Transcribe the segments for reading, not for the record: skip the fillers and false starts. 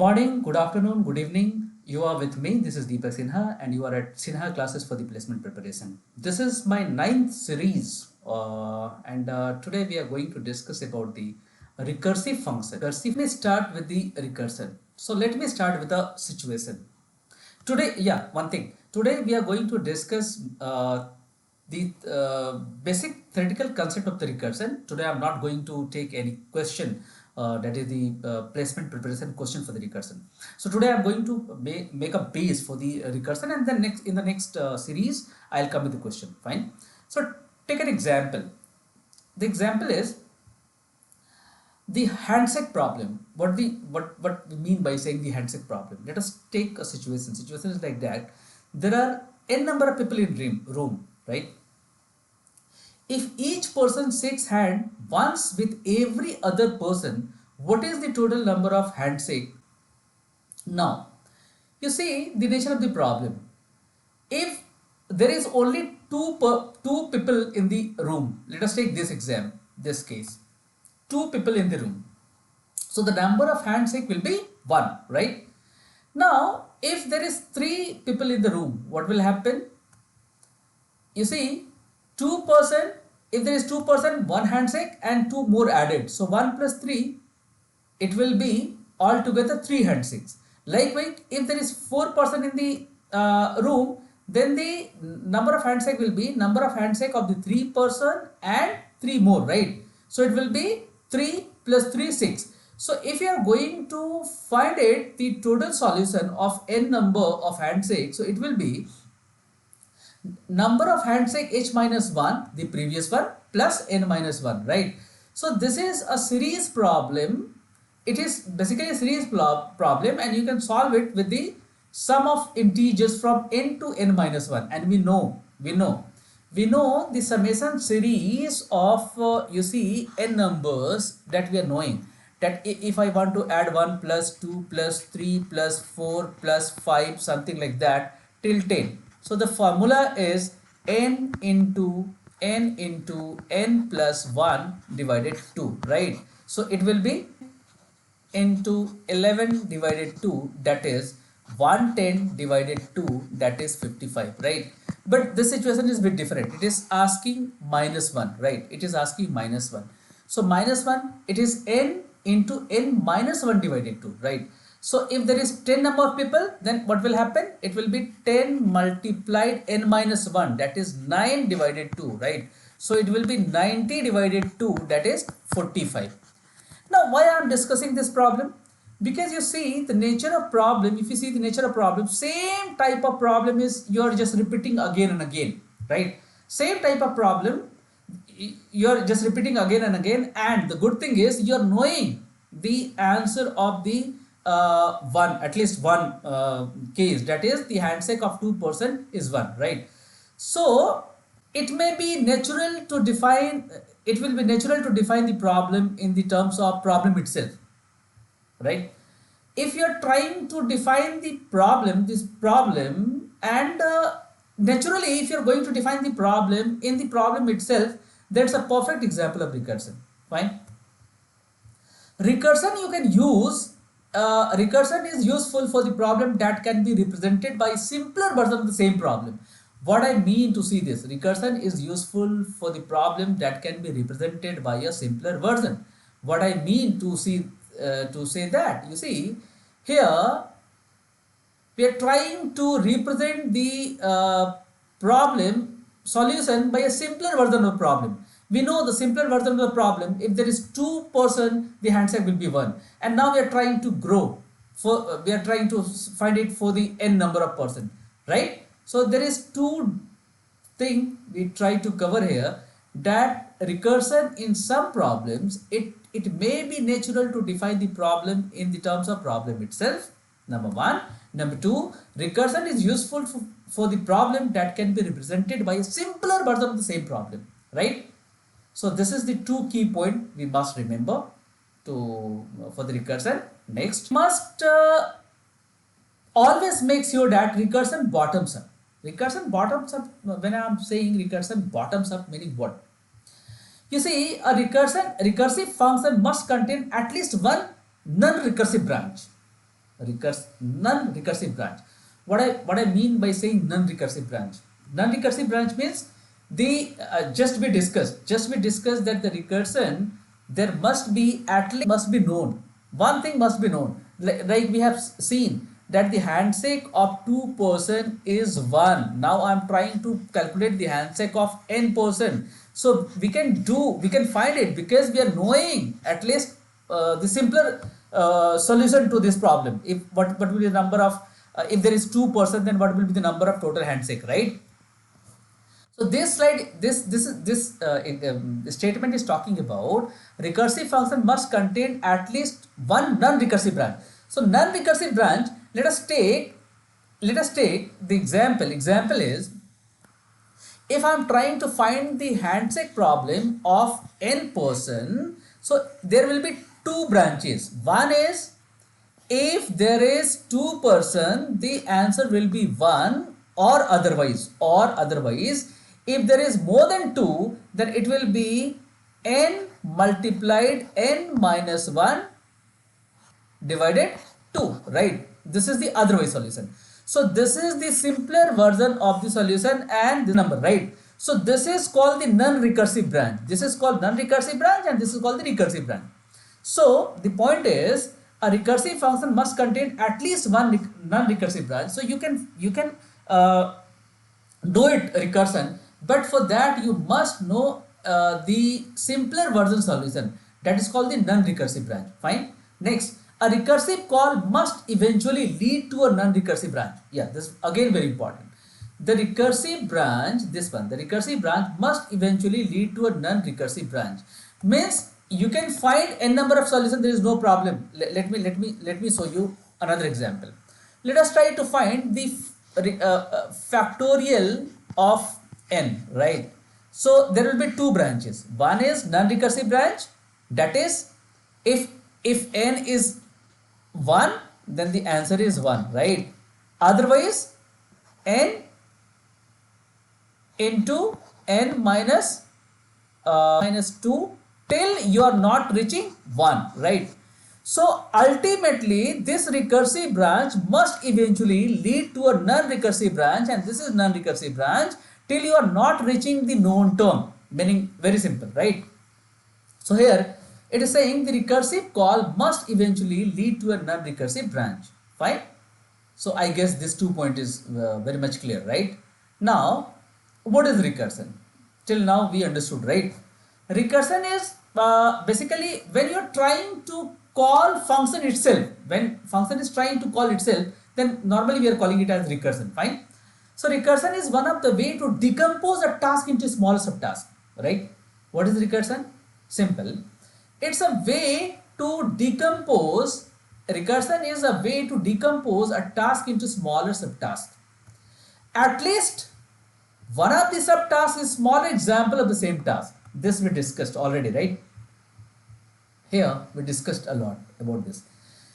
morning, good afternoon, good evening. You are with me. This is Deepak Sinha, and you are at Sinha Classes for the Placement Preparation. This is my ninth series, and today we are going to discuss about the recursive function. Recursive. Let me start with the recursion. So let me start with the situation. Today, one thing. Today we are going to discuss the basic theoretical concept of the recursion. Today I am not going to take any question, that is the placement preparation question for the recursion. So today I am going to make a base for the recursion, and then in the next series I'll come with the question. Fine. So take an example. The example is the handshake problem. What we mean by saying the handshake problem? Let us take a situation. Situation is like that. There are n number of people in room, right? If each person shakes hand once with every other person, what is the total number of handshake? Now, you see the nature of the problem. If there is only two people in the room, let us take this case. Two people in the room. So the number of handshake will be 1, right? Now, if there is 3 people in the room, what will happen? You see, if there is 2%, 1 handshake and 2 more added. So 1 plus 3, it will be altogether 3 handshakes. Likewise, if there is 4% in the room, then the number of handshake will be number of handshake of the 3 person and 3 more, right? So it will be 3 plus 3, 6. So if you are going to find it, the total solution of n number of handshake, so it will be number of handshake h minus 1, the previous one, plus n minus 1, right? So this is a series problem. It is basically a series problem, and you can solve it with the sum of integers from n to n minus 1. And we know the summation series of you see n numbers that we are knowing, that if I want to add 1 plus 2 plus 3 plus 4 plus 5, something like that till 10. So the formula is n into n plus 1 divided 2, right? So it will be into 11 divided 2, that is 110 divided 2, that is 55, right? But this situation is a bit different. It is asking minus 1, right? It is asking minus 1. So minus 1, it is n into n minus 1 divided 2, right? So if there is 10 number of people, then what will happen? It will be 10 multiplied n minus 1, that is 9 divided 2, right? So it will be 90 divided 2, that is 45. Now, why I am discussing this problem? Because you see the nature of problem, if you see the nature of problem, same type of problem is you are just repeating again and again, right? Same type of problem, you are just repeating again and again, and the good thing is you are knowing the answer of the at least one case, that is the handshake of 2% is 1, right? So it may be natural to define, it will be natural to define the problem in the terms of problem itself, right? If you are trying to define the problem, and naturally if you are going to define the problem in the problem itself, that's a perfect example of recursion. Fine. Recursion you can use, recursion is useful for the problem that can be represented by simpler version of the same problem. What I mean to see this, recursion is useful for the problem that can be represented by a simpler version. What I mean to say that, you see, here we are trying to represent the problem solution by a simpler version of the problem. We know the simpler version of the problem, if there is 2 person, the handshake will be 1. And now we are trying to grow, we are trying to find it for the n number of person, right? So there is 2 thing we try to cover here, that recursion in some problems, it may be natural to define the problem in the terms of problem itself, number 1. Number 2, recursion is useful for the problem that can be represented by a simpler version of the same problem, right? So this is the 2 key point we must remember for the recursion. Next, must always make sure that recursion bottoms up. Recursion bottoms up, when I am saying recursion bottoms up, meaning what? You see, a recursive function must contain at least one non-recursive branch, non-recursive branch. What I mean by saying non-recursive branch? Non-recursive branch means the just we discussed that the recursion, there must be at least must be known. One thing must be known. Like we have seen that the handshake of two person is 1. Now I am trying to calculate the handshake of n person. So we can find it because we are knowing at least the simpler solution to this problem. If what will be the number of if there is 2 person, then what will be the number of total handshake, right? So this slide, this statement is talking about recursive function must contain at least one non-recursive branch. So non-recursive branch, let us take the example. Example is, if I am trying to find the handshake problem of n person, so there will be 2 branches. One is, if there is 2 person, the answer will be 1, or otherwise if there is more than 2, then it will be n multiplied n minus 1 divided 2, right? This is the otherwise solution. So this is the simpler version of the solution and the number, right? So this is called the non-recursive branch. This is called non-recursive branch and this is called the recursive branch. So the point is, a recursive function must contain at least one non-recursive branch. So you can do it recursion, but for that you must know the simpler version solution, that is called the non-recursive branch. Fine. Next, a recursive call must eventually lead to a non-recursive branch. Yeah, this again very important. The recursive branch, the recursive branch must eventually lead to a non-recursive branch. Means you can find n number of solutions, there is no problem. Let me show you another example. Let us try to find the factorial of n, right? So there will be 2 branches. One is non-recursive branch, that is if n is 1, then the answer is 1, right? Otherwise n into n minus 2 till you are not reaching 1, right? So ultimately this recursive branch must eventually lead to a non-recursive branch, and this is non-recursive branch till you are not reaching the known term, meaning very simple, right? So here it is saying the recursive call must eventually lead to a non-recursive branch. Fine. So I guess this 2 point is very much clear, right? Now what is recursion? Till now we understood, right? Recursion is basically when you are trying to call function itself. When function is trying to call itself, then normally we are calling it as recursion. Fine. So recursion is one of the way to decompose a task into smaller subtasks, right? What is recursion? Simple. It's a way to decompose. Recursion is a way to decompose a task into smaller subtasks. At least one of the subtasks is smaller example of the same task. This we discussed already, right? Here we discussed a lot about this.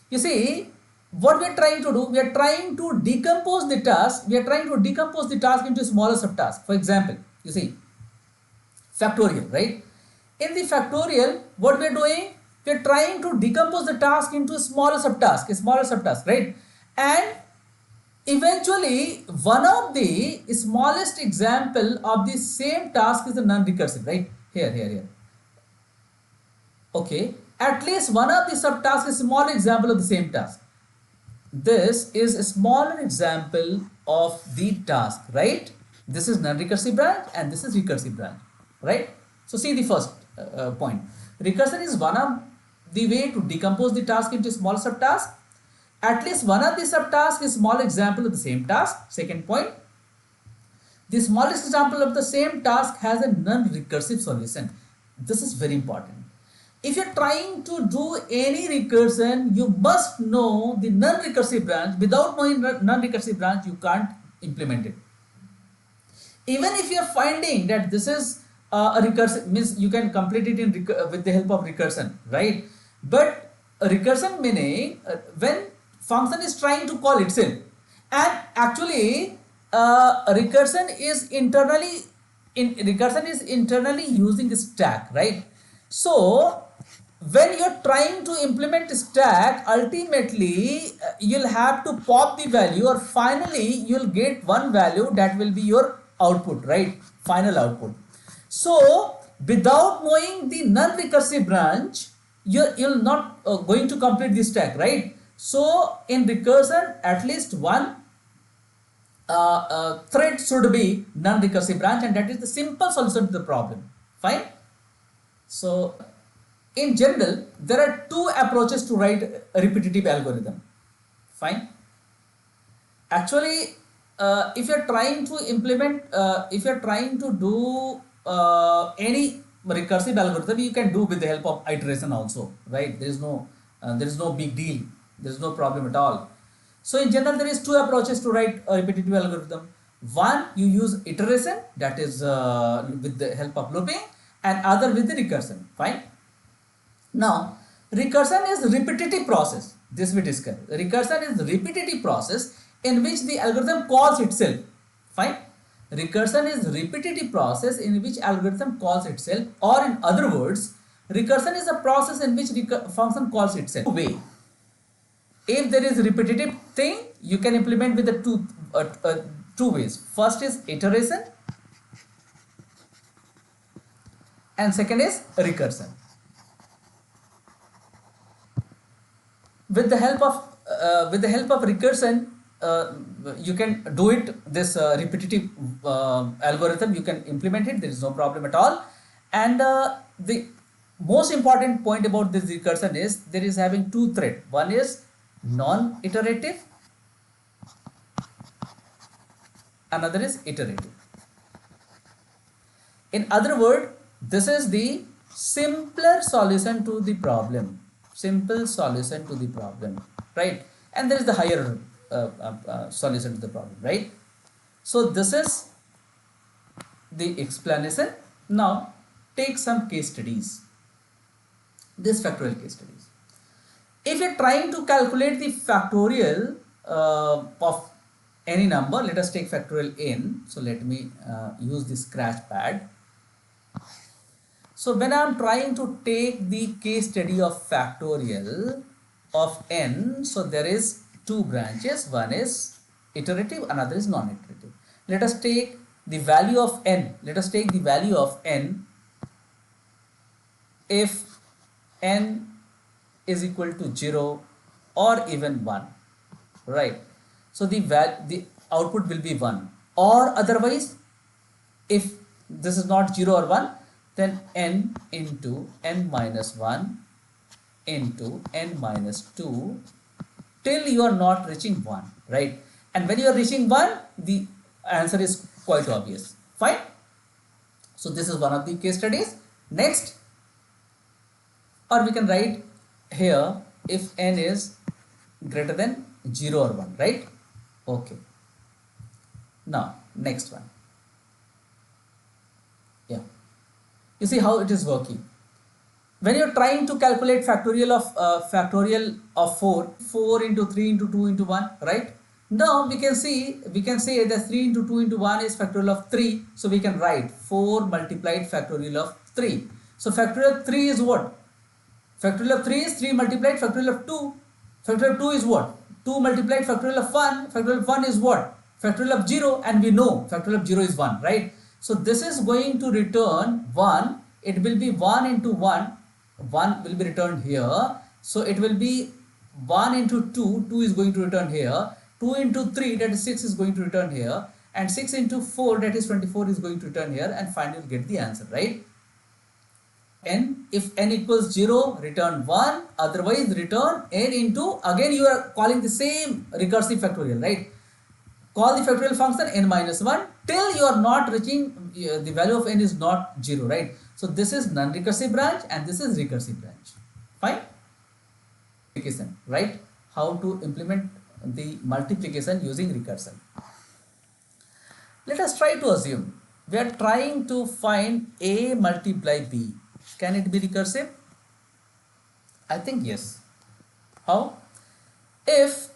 You see, what we are trying to do, we are trying to decompose the task. We are trying to decompose the task into smaller subtasks. For example, you see, factorial, right? In the factorial, what we are doing, we are trying to decompose the task into a smaller subtask, right? And eventually, one of the smallest example of the same task is the non-recursive, right? Here. Okay, at least one of the subtasks is a small example of the same task. This is a smaller example of the task, right? This is non-recursive branch and this is recursive branch, right? So see the first point. Recursion is one of the way to decompose the task into small subtasks. At least one of the subtasks is small example of the same task. Second point, the smallest example of the same task has a non-recursive solution. This is very important. If you are trying to do any recursion, you must know the non-recursive branch. Without knowing non-recursive branch, you can't implement it. Even if you are finding that this is a recursion, means you can complete it in with the help of recursion, right? But a recursion meaning when function is trying to call itself, and actually recursion is internally using the stack, right? So when you're trying to implement stack, ultimately you'll have to pop the value, or finally you'll get one value that will be your output, right? Final output. So without knowing the non-recursive branch, you'll not going to complete the stack, right? So in recursion, at least one thread should be non-recursive branch, and that is the simple solution to the problem. Fine. So in general, there are two approaches to write a repetitive algorithm. Fine. Actually, if you're trying to implement, if you're trying to do any recursive algorithm, you can do with the help of iteration also, right? There is no big deal. There is no problem at all. So in general, there is two approaches to write a repetitive algorithm. One, you use iteration, that is with the help of looping, and other with the recursion. Fine. Now, recursion is repetitive process. This we discussed. Recursion is repetitive process in which the algorithm calls itself. Fine. Recursion is repetitive process in which algorithm calls itself, or in other words, recursion is a process in which function calls itself. Way. If there is repetitive thing, you can implement with the two ways. First is iteration, and second is recursion. With the help of recursion, you can do it this repetitive algorithm, you can implement it, there is no problem at all. And the most important point about this recursion is there is having two thread. One is non-iterative, another is iterative. In other word, this is the simpler solution to the problem, simple solution to the problem, right? And there is the higher solution to the problem, right? So this is the explanation. Now take some case studies, this factorial case studies. If you're trying to calculate the factorial of any number, let us take factorial n. So let me use the scratch pad. So when I am trying to take the case study of factorial of n, so there is two branches, one is iterative, another is non-iterative. Let us take the value of n, let us take the value of n if n is equal to 0 or even 1, right? So the output will be 1, or otherwise if this is not 0 or 1, then n into n minus 1 into n minus 2 till you are not reaching 1, right? And when you are reaching 1, the answer is quite obvious. Fine. So this is one of the case studies. Next, or we can write here if n is greater than 0 or 1, right? Okay. Now next one. Yeah. You see how it is working. When you're trying to calculate factorial of 4 into 3 into 2 into 1, right? Now we can say that 3 into 2 into 1 is factorial of 3. So we can write 4 multiplied factorial of 3. So factorial of 3 is what? Factorial of 3 is 3 multiplied factorial of 2. Factorial of 2 is what? 2 multiplied factorial of 1. Factorial of 1 is what? Factorial of 0, and we know factorial of 0 is 1, right? So this is going to return 1. It will be 1 into 1. 1 will be returned here. So it will be 1 into 2. 2 is going to return here. 2 into 3, that is 6, is going to return here. And 6 into 4, that is 24, is going to return here. And finally you get the answer, right? N, if n equals 0, return 1. Otherwise return n into, again you are calling the same recursive factorial, right? Call the factorial function n minus 1 till you are not reaching, the value of n is not 0, right? So this is non-recursive branch and this is recursive branch. Fine? Multiplication, right? How to implement the multiplication using recursion. Let us try to assume we are trying to find a multiply b. Can it be recursive? I think yes. How? If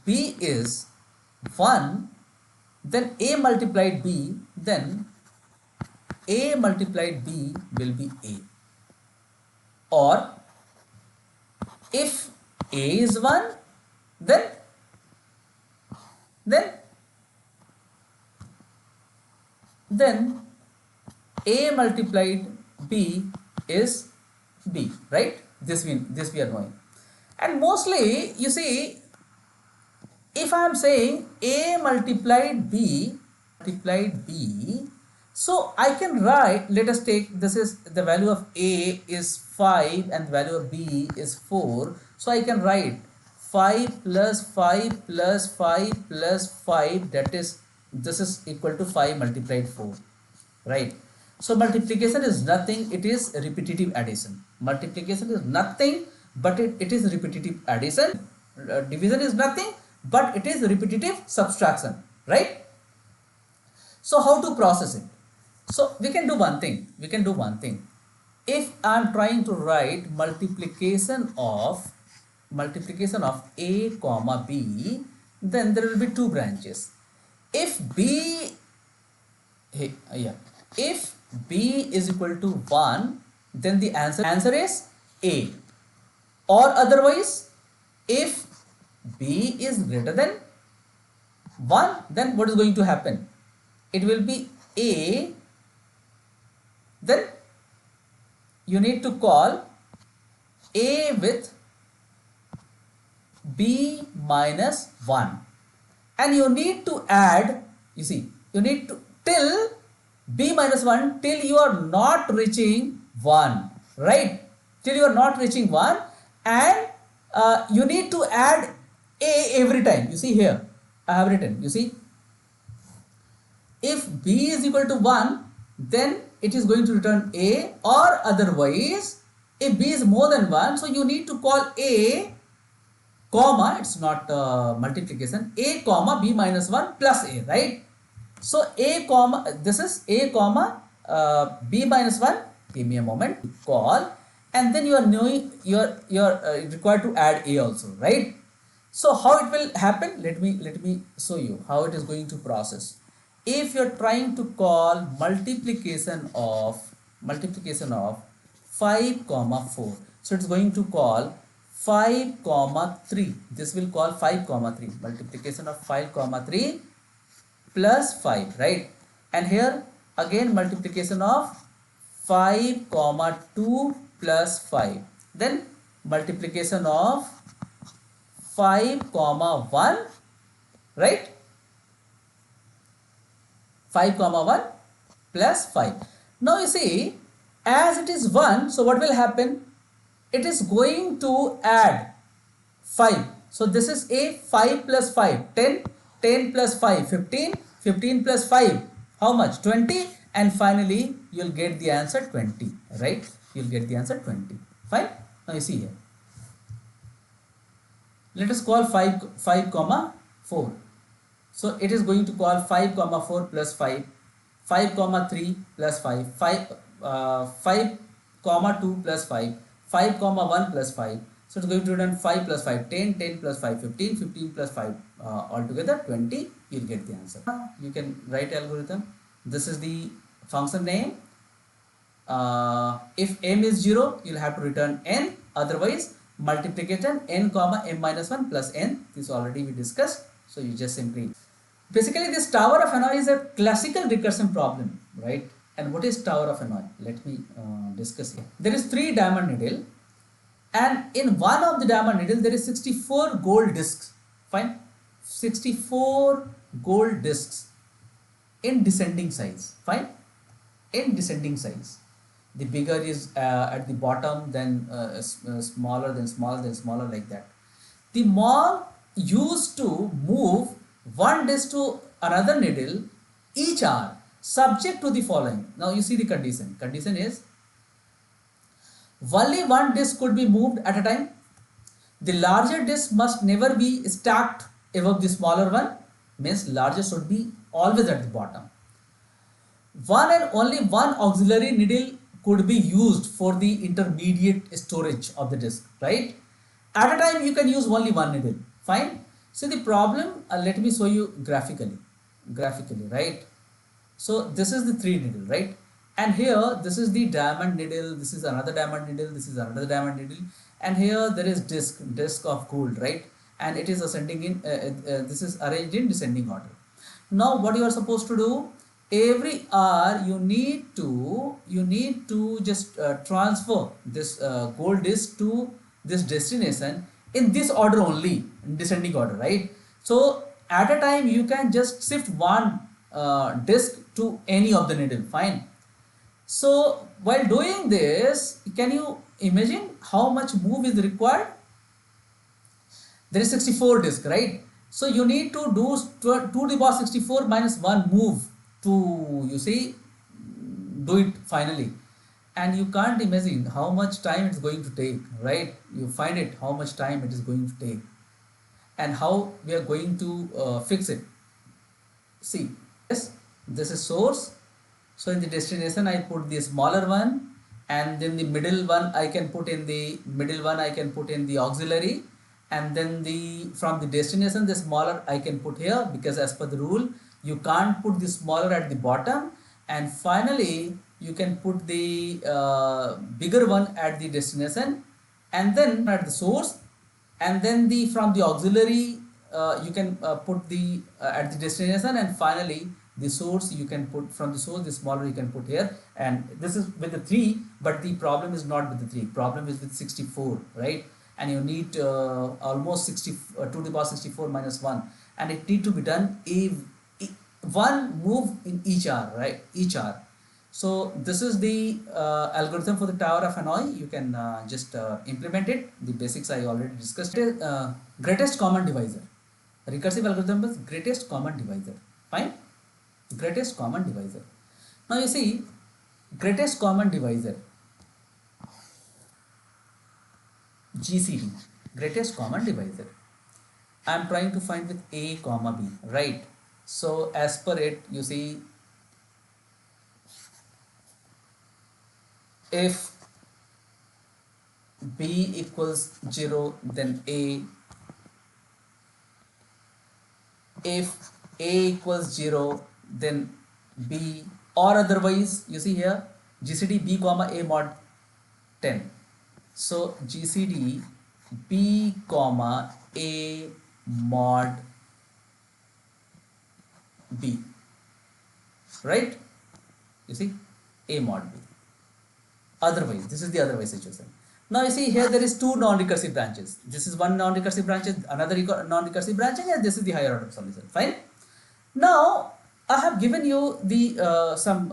b is 1, then a multiplied b, then a multiplied b will be a. or if A is 1, then then then A multiplied B is B, right? This we are knowing. And mostly you see, if I am saying A multiplied B, so I can write, let us take, this is the value of A is 5 and the value of B is 4. So I can write 5 plus 5 plus 5 plus 5, that is, this is equal to 5 multiplied 4, right? So multiplication is nothing, it is repetitive addition. Multiplication is nothing but it is repetitive addition. Division is nothing but it is repetitive subtraction, right? So how to process it? So we can do one thing. If I am trying to write multiplication of A comma B, then there will be two branches. If B, if B is equal to 1, then the answer is A. Or otherwise, if B is greater than 1, then what is going to happen? It will be A, then you need to call A with B minus 1, and you need to add, you see, you need to till B minus 1 till you are not reaching 1, right? Till you are not reaching 1, and you need to add A every time. You see here, I have written, you see, if B is equal to 1, then it is going to return A, or otherwise, if B is more than 1, so you need to call A, comma, it's not multiplication, A comma B minus 1 plus A, right? So A comma, this is A comma B minus 1, give me a moment, call, and then you are knowing, you are required to add A also, right? So how it will happen? Let me show you how it is going to process. If you are trying to call multiplication of 5 comma 4, so it's going to call 5 comma 3. This will call 5 comma 3, multiplication of 5 comma 3 plus 5, right? And here again multiplication of 5 comma 2 plus 5, then multiplication of 5 comma 1, right? 5 comma 1 plus 5. Now you see, as it is 1, so what will happen? It is going to add 5. So this is a 5 plus 5, 10, 10 plus 5, 15, 15 plus 5, how much? 20, and finally you will get the answer 20, right? You will get the answer 20. Fine. Now you see here. Let us call 5 comma 4. So it is going to call 5 comma 4 plus 5, 5 comma 3 plus 5, 5 comma 2 plus 5, 5 comma 1 plus 5. So it's going to return 5 plus 5, 10, 10 plus 5, 15, 15 plus 5, altogether 20. You'll get the answer. You can write algorithm. This is the function name. If m is 0, you'll have to return n. Otherwise, multiplication n comma m minus 1 plus n. This already we discussed. So you just simply. Basically, this tower of Hanoi is a classical recursion problem, right? And what is tower of Hanoi? Let me discuss here. There is 3 diamond needle, and in one of the diamond needle there is 64 gold discs. Fine, 64 gold discs in descending size. Fine, in descending size. The bigger is at the bottom, then smaller, then smaller, then smaller, like that. The monk used to move one disc to another needle each hour, subject to the following. Now you see the condition. Condition is only one disc could be moved at a time. The larger disc must never be stacked above the smaller one, means larger should be always at the bottom. One and only one auxiliary needle could be used for the intermediate storage of the disc, right? At a time you can use only one needle. Fine. So the problem, let me show you graphically, right? So this is the 3 needle, right? And here this is the diamond needle, this is another diamond needle, this is another diamond needle, and here there is disc of gold, right? And it is ascending in this is arranged in descending order. Now what you are supposed to do, every hour you need to just transfer this gold disc to this destination in this order only, in descending order, right? So at a time you can just shift one disc to any of the needle, fine. So while doing this, can you imagine how much move is required? There is 64 disk, right? So you need to do 2 to the power 64 minus 1 move to, you see, do it finally. And you can't imagine how much time it's going to take, right? You find it how much time it is going to take and how we are going to fix it. See, yes, this is source. So in the destination I put the smaller one, and then the middle one I can put in the auxiliary, and then the from the destination the smaller I can put here, because as per the rule you can't put the smaller at the bottom, and finally you can put the bigger one at the destination, and then at the source, and then the from the auxiliary you can put the at the destination, and finally the source you can put from the source, the smaller you can put here. And this is with the 3, but the problem is not with the 3, problem is with 64, right? And you need almost 2 to the power 64 minus 1, and it need to be done one move in each hour, right? Each hour. So this is the algorithm for the tower of Hanoi. You can just implement it. The basics I already discussed. Greatest common divisor. Recursive algorithm is greatest common divisor. Fine. Greatest common divisor. Now you see, greatest common divisor, GCD, greatest common divisor. I am trying to find with A comma B, right? So as per it, you see, if B equals 0, then A. If A equals 0, then B, or otherwise you see here GCD B comma A mod 10. So GCD B comma A mod B, right? You see, A mod B. Otherwise, this is the otherwise situation. Now you see here there is 2 non-recursive branches. This is one non-recursive branch, another non-recursive branch, and this is the higher order solution. Fine. Now I have given you the some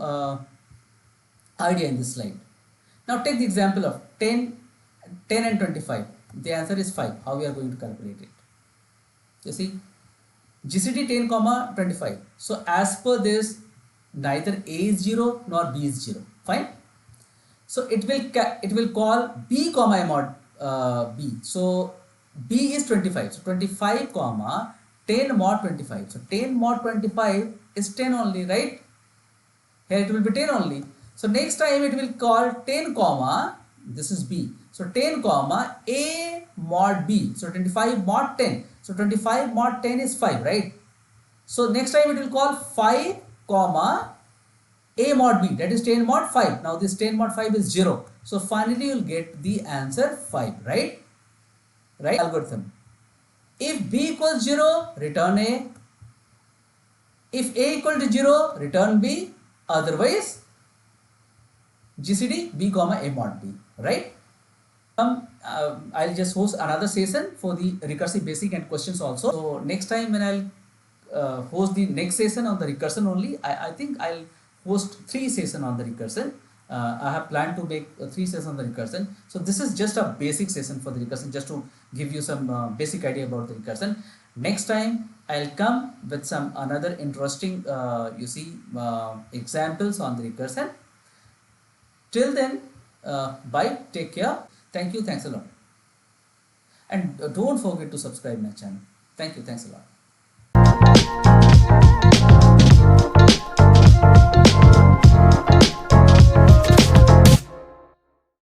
idea in this slide. Now take the example of 10 and 25. The answer is 5. How we are going to calculate it? You see, GCD 10 comma 25. So as per this, neither A is 0 nor B is 0. Fine. So it will call B comma A mod B. So B is 25. So 25 comma 10 mod 25. So 10 mod 25 is 10 only, right? Here it will be 10 only. So next time it will call 10 comma, this is B. So 10 comma A mod B. So 25 mod 10. So 25 mod 10 is 5, right? So next time it will call 5 comma A mod B, that is 10 mod 5. Now this 10 mod 5 is 0. So finally you will get the answer 5, right? Right? Algorithm. If B equals 0, return A. If A equal to 0, return B. Otherwise, GCD B comma A mod B, right? I'll just host another session for the recursive basic and questions also. So next time when I'll host the next session on the recursion only, I think I'll host 3 sessions on the recursion. I have planned to make 3 sessions on the recursion. So this is just a basic session for the recursion, just to give you some basic idea about the recursion. Next time I'll come with some another interesting examples on the recursion. Till then, bye, take care. Thank you, thanks a lot. And don't forget to subscribe my channel. Thank you, thanks a lot.